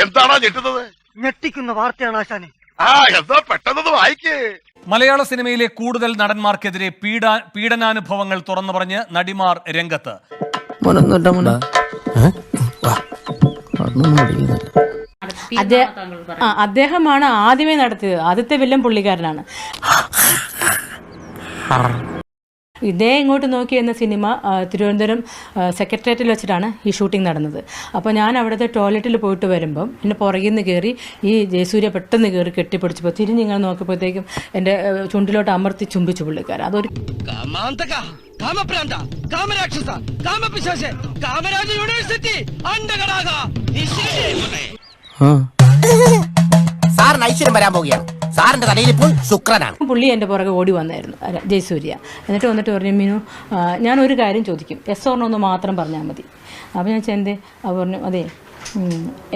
എന്താണോ ഞെട്ടുന്നത്? ഞെട്ടിക്കുന്ന വാർത്തയാണ് ആശാനെ. എന്താ പെട്ടെന്ന് വായിക്കേ. മലയാള സിനിമയിലെ കൂടുതൽ നടന്മാർക്കെതിരെ പീഡനാനുഭവങ്ങൾ തുറന്നു പറഞ്ഞ് നടിമാർ രംഗത്ത്. അദ്ദേഹമാണ് ആദ്യമേ നടത്തിയത്. ആദ്യത്തെ വില്ലൻ പുള്ളിക്കാരനാണ്. ഇതേ ഇങ്ങോട്ട് നോക്കി എന്ന സിനിമ തിരുവനന്തപുരം സെക്രട്ടേറിയറ്റിൽ വെച്ചിട്ടാണ് ഈ ഷൂട്ടിംഗ് നടന്നത്. അപ്പോൾ ഞാൻ അവിടുത്തെ ടോയ്ലറ്റിൽ പോയിട്ട് വരുമ്പം എന്നെ പുറകിൽ നിന്ന് കയറി ഈ ജയസൂര്യ പെട്ടെന്ന് കയറി കെട്ടിപ്പിടിച്ചപ്പോൾ തിരിഞ്ഞിങ്ങനെ നോക്കിയപ്പോഴത്തേക്കും എൻ്റെ ചുണ്ടിലോട്ട് അമർത്തി ചുംബിച്ചു പുള്ളിക്കാരൻ. അതൊരു സാറിന് ഐശ്വര്യം വരാൻ പോവുകയാണ്. സാറിന്റെ തലയിൽ ഇപ്പോൾ ശുക്രനാണ്. പുള്ളി എൻ്റെ പുറകെ ഓടി വന്നായിരുന്നു ജയസൂര്യ. എന്നിട്ട് വന്നിട്ട് പറഞ്ഞു, മീനു ഞാനൊരു കാര്യം ചോദിക്കും, എസ് ഓർ നോ എന്ന് മാത്രം പറഞ്ഞാൽ മതി. അപ്പോൾ ഞാൻ ചെന്തേ അവർ പറഞ്ഞു, അതെ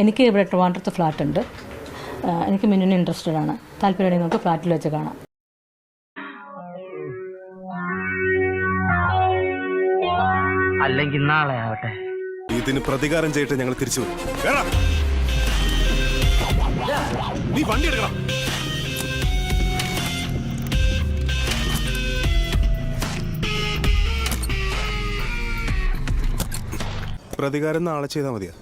എനിക്ക് ഇവിടെ ട്രിവാൻഡ്രത്ത് ഫ്ലാറ്റ് ഉണ്ട്, എനിക്ക് മിനുവിന് ഇൻട്രസ്റ്റഡ് ആണ്, താല്പര്യമുണ്ടെങ്കിൽ നമുക്ക് ഫ്ലാറ്റിൽ വെച്ച് കാണാം. അല്ലെങ്കിൽ നാളെ ആവട്ടെ. ഇതിന് പ്രതികാരം ചെയ്തിട്ട് ഞങ്ങൾ തിരിച്ചു വരും. നീ വണ്ടി എടുക്കണം. പ്രതികാരം നാളെ ചെയ്താൽ മതിയാ.